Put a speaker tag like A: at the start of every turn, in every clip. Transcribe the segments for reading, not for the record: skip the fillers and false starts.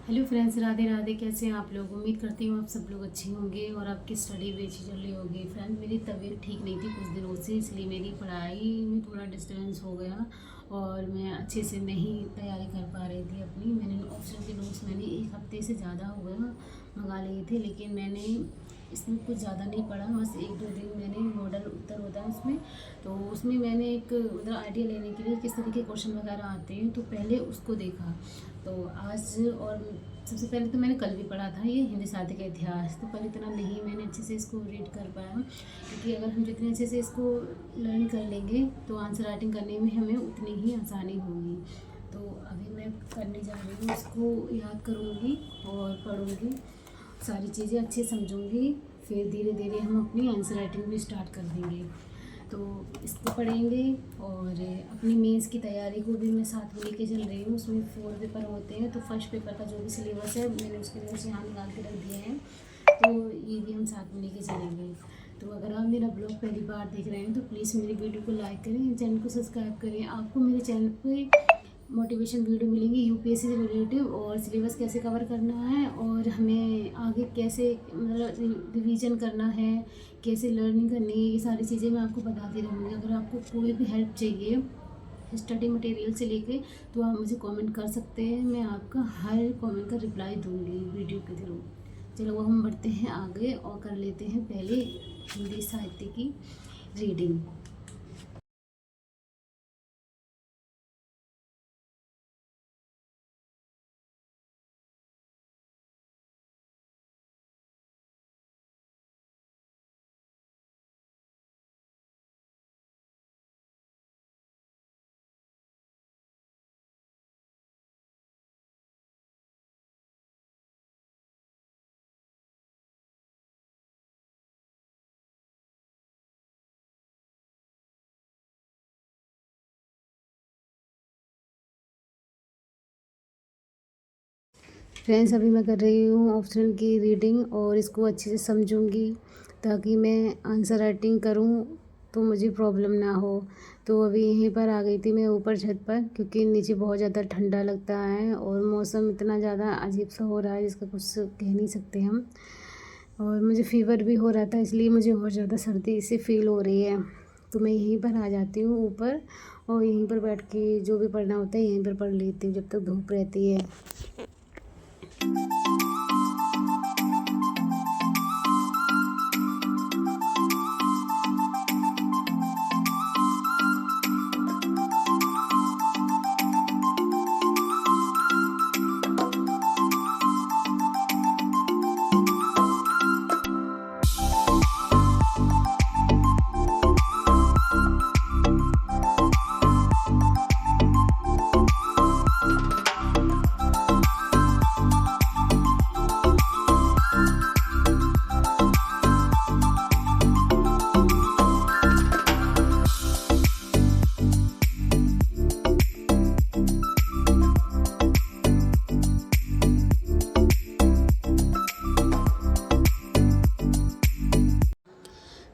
A: Hello friends, Radhe Radhe. कैसे हैं आप लोग? उम्मीद करती हूँ आप सब लोग अच्छे होंगे और आपकी स्टडी भी अच्छी चल रही होगी। फ्रेंड्स, मेरी तबीयत ठीक नहीं थी कुछ दिनों से, इसलिए मेरी पढ़ाई में थोड़ा डिस्टर्बेंस हो गया और मैं अच्छे से नहीं तैयारी कर पा रही थी अपनी। मैंने ऑप्शन के नोट्स मैंने एक हफ्ते से ज़्यादा हो गया मंगा लिए थे, लेकिन मैंने इसमें कुछ ज़्यादा नहीं पढ़ा। बस एक दो दिन मैंने मॉडल उत्तर होता है उसमें, तो उसमें मैंने एक मतलब आइडिया लेने के लिए किस तरह के क्वेश्चन वगैरह आते हैं, तो पहले उसको देखा। तो आज और सबसे पहले तो मैंने कल भी पढ़ा था ये हिंदी साहित्य का इतिहास, तो कल इतना नहीं मैंने अच्छे से इसको रीड कर पाया, क्योंकि अगर हम जितने अच्छे से इसको लर्न कर लेंगे तो आंसर राइटिंग करने में हमें उतनी ही आसानी होगी। तो अभी मैं करने जा रही हूँ, इसको याद करूँगी और पढ़ूँगी, सारी चीज़ें अच्छे समझूंगी, फिर धीरे धीरे हम अपनी आंसर राइटिंग भी स्टार्ट कर देंगे। तो इसको पढ़ेंगे और अपनी मेंस की तैयारी को भी मैं साथ में लेके चल रही हूँ। उसमें 4 पेपर होते हैं, तो फर्स्ट पेपर का जो भी सिलेबस है मैंने उसके नोट्स यहाँ निकाल के रख दिए हैं, तो ये भी हम साथ में लेके चलेंगे। तो अगर आप मेरा ब्लॉग पहली बार देख रहे हैं तो प्लीज़ मेरी वीडियो को लाइक करें, चैनल को सब्सक्राइब करें। आपको मेरे चैनल पे मोटिवेशन वीडियो मिलेंगी यूपीएससी से रिलेटिव, और सिलेबस कैसे कवर करना है और हमें आगे कैसे मतलब रिवीजन करना है, कैसे लर्निंग करनी है, ये सारी चीज़ें मैं आपको बताती रहूँगी। अगर आपको कोई भी हेल्प चाहिए स्टडी मटेरियल से लेके, तो आप मुझे कमेंट कर सकते हैं, मैं आपका हर कमेंट का रिप्लाई दूँगी वीडियो के थ्रू। चलो वो हम बढ़ते हैं आगे और कर लेते हैं पहले हिंदी साहित्य की रीडिंग। फ्रेंड्स, अभी मैं कर रही हूँ ऑप्शनल की रीडिंग और इसको अच्छे से समझूंगी, ताकि मैं आंसर राइटिंग करूँ तो मुझे प्रॉब्लम ना हो। तो अभी यहीं पर आ गई थी मैं ऊपर छत पर, क्योंकि नीचे बहुत ज़्यादा ठंडा लगता है और मौसम इतना ज़्यादा अजीब सा हो रहा है जिसका कुछ कह नहीं सकते हम। और मुझे फ़ीवर भी हो रहा था, इसलिए मुझे और ज़्यादा सर्दी से फील हो रही है। तो मैं यहीं पर आ जाती हूँ ऊपर और यहीं पर बैठ के जो भी पढ़ना होता है यहीं पर पढ़ लेती हूँ जब तक धूप रहती है।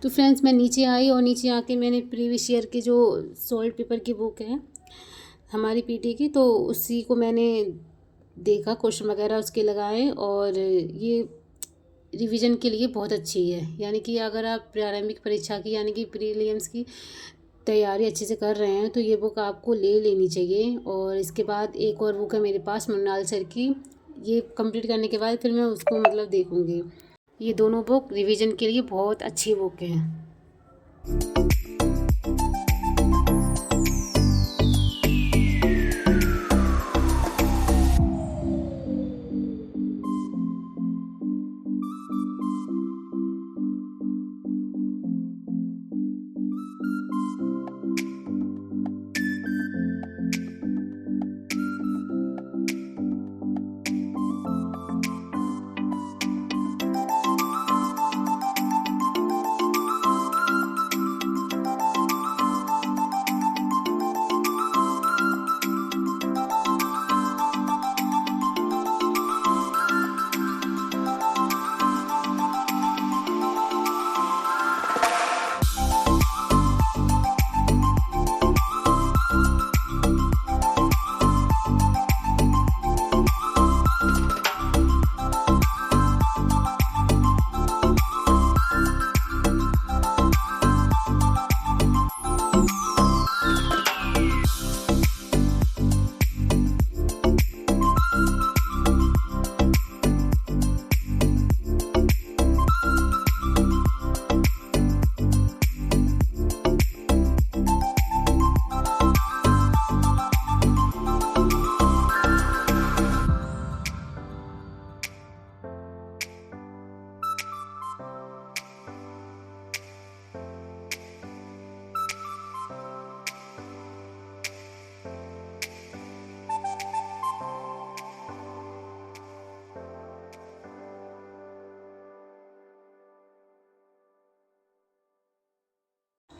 A: तो फ्रेंड्स, मैं नीचे आई और नीचे आके मैंने प्रीवियस ईयर की जो सॉल्ट पेपर की बुक है हमारी पीटी की, तो उसी को मैंने देखा, क्वेश्चन वगैरह उसके लगाए, और ये रिवीजन के लिए बहुत अच्छी है। यानी कि अगर आप प्रारंभिक परीक्षा की यानी कि प्रीलिम्स की तैयारी अच्छे से कर रहे हैं तो ये बुक आपको ले लेनी चाहिए। और इसके बाद एक और बुक है मेरे पास मृणाल सर की, ये कंप्लीट करने के बाद फिर मैं उसको मतलब देखूँगी। ये दोनों बुक रिवीजन के लिए बहुत अच्छी बुक हैं।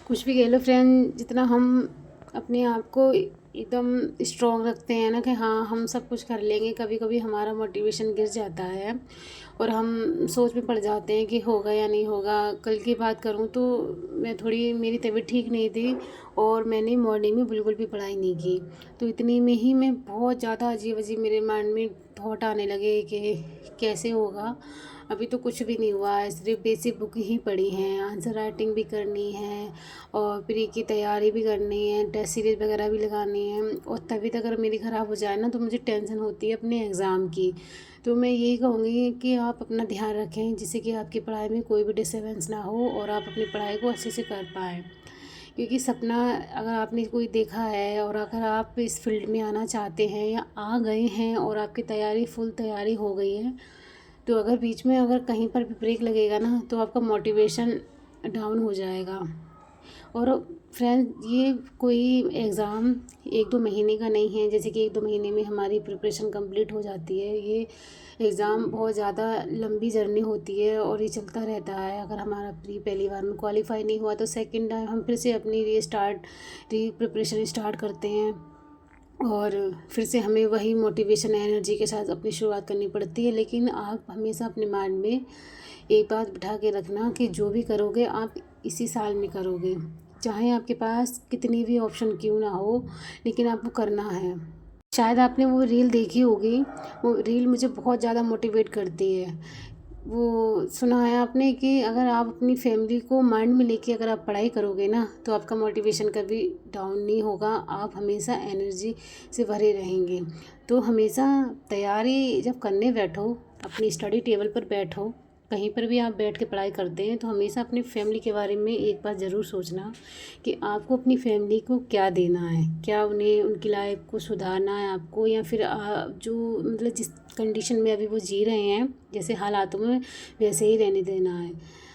A: कुछ भी कह लो फ्रेंड, जितना हम अपने आप को एकदम स्ट्रॉन्ग रखते हैं ना कि हाँ हम सब कुछ कर लेंगे, कभी कभी हमारा मोटिवेशन गिर जाता है और हम सोच में पड़ जाते हैं कि होगा या नहीं होगा। कल की बात करूँ तो मैं थोड़ी, मेरी तबीयत ठीक नहीं थी और मैंने मॉर्निंग में बिल्कुल भी पढ़ाई नहीं की। तो इतनी में ही मैं बहुत ज़्यादा अजीब अजीब मेरे माइंड में थॉट आने लगे कि कैसे होगा। अभी तो कुछ भी नहीं हुआ है, सिर्फ बेसिक बुक ही पढ़ी हैं, आंसर राइटिंग भी करनी है और प्री की तैयारी भी करनी है, टेस्ट सीरीज वगैरह भी लगानी है। और तबीयत अगर मेरी ख़राब हो जाए ना तो मुझे टेंशन होती है अपने एग्ज़ाम की। तो मैं यही कहूँगी कि आप अपना ध्यान रखें जिससे कि आपकी पढ़ाई में कोई भी डिस्टर्बेंस ना हो और आप अपनी पढ़ाई को अच्छे से कर पाएँ। क्योंकि सपना अगर आपने कोई देखा है और अगर आप इस फील्ड में आना चाहते हैं या आ गए हैं और आपकी तैयारी फुल तैयारी हो गई है, तो अगर बीच में अगर कहीं पर भी ब्रेक लगेगा ना तो आपका मोटिवेशन डाउन हो जाएगा। और फ्रेंड, ये कोई एग्ज़ाम एक दो महीने का नहीं है, जैसे कि एक दो महीने में हमारी प्रिपरेशन कंप्लीट हो जाती है। ये एग्ज़ाम बहुत ज़्यादा लंबी जर्नी होती है और ये चलता रहता है। अगर हमारा प्री पहली बार में क्वालिफाई नहीं हुआ तो सेकंड टाइम हम फिर से अपनी री प्रिपरेशन स्टार्ट करते हैं और फिर से हमें वही मोटिवेशन एनर्जी के साथ अपनी शुरुआत करनी पड़ती है। लेकिन आप हमेशा अपने माइंड में एक बात बिठा के रखना कि जो भी करोगे आप इसी साल में करोगे, चाहे आपके पास कितनी भी ऑप्शन क्यों ना हो, लेकिन आपको करना है। शायद आपने वो रील देखी होगी, वो रील मुझे बहुत ज़्यादा मोटिवेट करती है। वो सुना है आपने कि अगर आप अपनी फैमिली को माइंड में लेके अगर आप पढ़ाई करोगे ना तो आपका मोटिवेशन कभी डाउन नहीं होगा, आप हमेशा एनर्जी से भरे रहेंगे। तो हमेशा तैयारी जब करने बैठो, अपनी स्टडी टेबल पर बैठो, कहीं पर भी आप बैठ के पढ़ाई करते हैं तो हमेशा अपनी फैमिली के बारे में एक बार ज़रूर सोचना कि आपको अपनी फैमिली को क्या देना है, क्या उन्हें उनकी लाइफ को सुधारना है आपको, या फिर जो मतलब जिस कंडीशन में अभी वो जी रहे हैं जैसे हालातों में वैसे ही रहने देना है।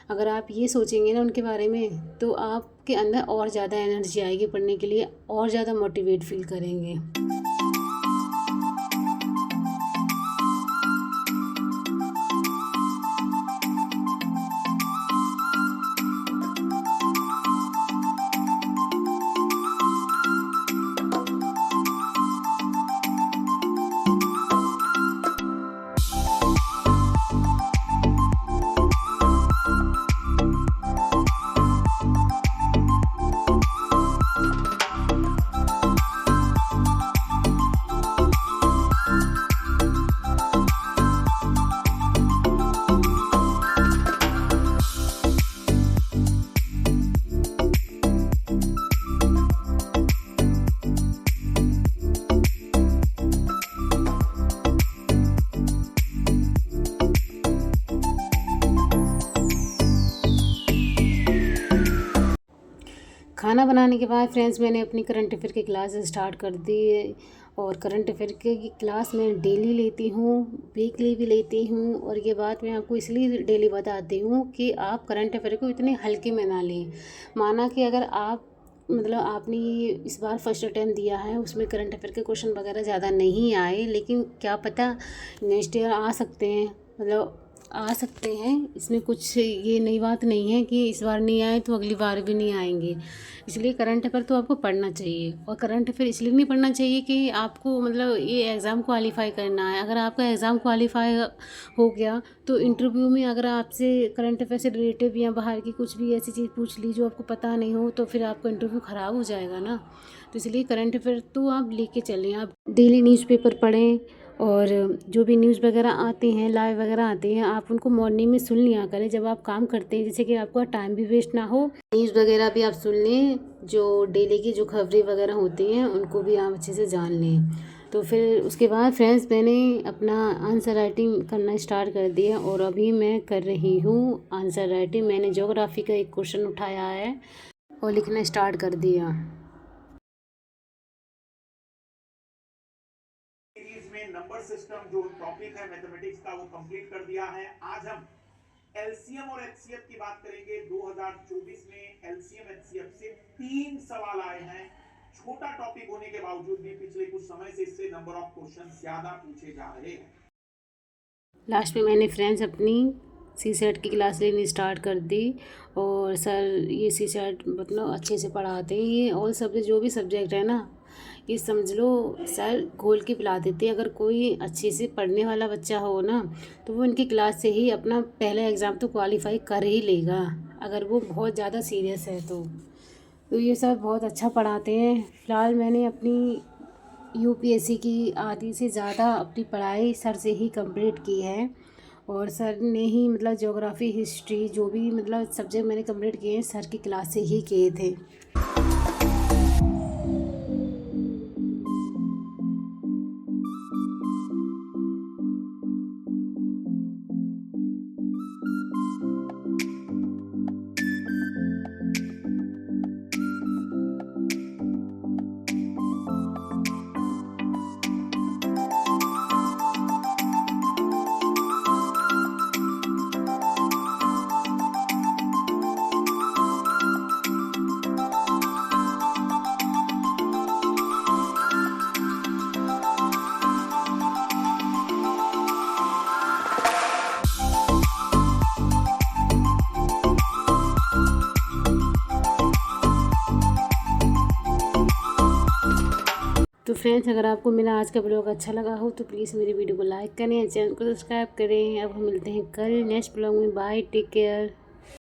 A: अगर आप ये सोचेंगे ना उनके बारे में तो आपके अंदर और ज़्यादा एनर्जी आएगी पढ़ने के लिए, और ज़्यादा मोटिवेट फील करेंगे। खाना बनाने के बाद फ्रेंड्स मैंने अपनी करंट अफेयर की क्लास स्टार्ट कर दी है। और करंट अफेयर की क्लास मैं डेली लेती हूँ, वीकली भी लेती हूँ। और ये बात मैं आपको इसलिए डेली बताती हूँ कि आप करंट अफेयर को इतने हल्के में ना लें। माना कि अगर आप मतलब आपने ये इस बार फर्स्ट अटेम्प्ट दिया है, उसमें करंट अफेयर के क्वेश्चन वगैरह ज़्यादा नहीं आए, लेकिन क्या पता नेक्स्ट ईयर आ सकते हैं, मतलब आ सकते हैं। इसमें कुछ ये नई बात नहीं है कि इस बार नहीं आए तो अगली बार भी नहीं आएंगे। इसलिए करंट अफेयर तो आपको पढ़ना चाहिए। और करंट अफेयर इसलिए नहीं पढ़ना चाहिए कि आपको मतलब ये एग्ज़ाम क्वालिफाई करना है। अगर आपका एग्ज़ाम क्वालिफाई हो गया तो इंटरव्यू में अगर आपसे करंट अफेयर से रिलेटिव या बाहर की कुछ भी ऐसी चीज़ पूछ ली जो आपको पता नहीं हो तो फिर आपका इंटरव्यू ख़राब हो जाएगा ना। तो इसलिए करंट अफेयर तो आप लेके चलें, आप डेली न्यूज़पेपर पढ़ें और जो भी न्यूज़ वगैरह आती हैं, लाइव वगैरह आती हैं, आप उनको मॉर्निंग में सुन लिया करें जब आप काम करते हैं, जिससे कि आपका टाइम भी वेस्ट ना हो। न्यूज़ वगैरह भी आप सुन लें, जो डेली की जो खबरें वगैरह होती हैं उनको भी आप अच्छे से जान लें। तो फिर उसके बाद फ्रेंड्स मैंने अपना आंसर राइटिंग करना स्टार्ट कर दिया और अभी मैं कर रही हूँ आंसर राइटिंग। मैंने ज्योग्राफी का एक क्वेश्चन उठाया है और लिखना स्टार्ट कर दिया।
B: सीरीज में नंबर सिस्टम जो टॉपिक है मैथमेटिक्स का वो कंप्लीट कर दिया है। आज हम एलसीएम और एचसीएफ की बात करेंगे। 2024 में एलसीएम एचसीएफ से 3 सवाल आए हैं। छोटा टॉपिक होने के बावजूद भी पिछले कुछ समय से इससे नंबर ऑफ क्वेश्चन ज्यादा पूछे जा रहे हैं।
A: लास्ट में मैंने फ्रेंड्स अपनी सी सेट की क्लास लेनी स्टार्ट कर दी। और सर ये सी सेट मतलब अच्छे से पढ़ाते हैं। ये ऑल सब्जेक्ट जो भी सब्जेक्ट है ना, ये समझ लो सर घोल के पिला देते हैं। अगर कोई अच्छे से पढ़ने वाला बच्चा हो ना, तो वो इनकी क्लास से ही अपना पहला एग्ज़ाम तो क्वालिफाई कर ही लेगा, अगर वो बहुत ज़्यादा सीरियस है तो ये सर बहुत अच्छा पढ़ाते हैं। फ़िलहाल मैंने अपनी यूपीएससी की आधी से ज़्यादा अपनी पढ़ाई सर से ही कंप्लीट की है। और सर ने ही मतलब ज्योग्राफी, हिस्ट्री जो भी मतलब सब्जेक्ट मैंने कंप्लीट किए हैं, सर की क्लास से ही किए थे। तो फ्रेंड्स, अगर आपको मेरा आज का ब्लॉग अच्छा लगा हो तो प्लीज़ मेरी वीडियो को लाइक करें, चैनल को सब्सक्राइब करें। अब हम मिलते हैं कल नेक्स्ट ब्लॉग में। Bye, take care.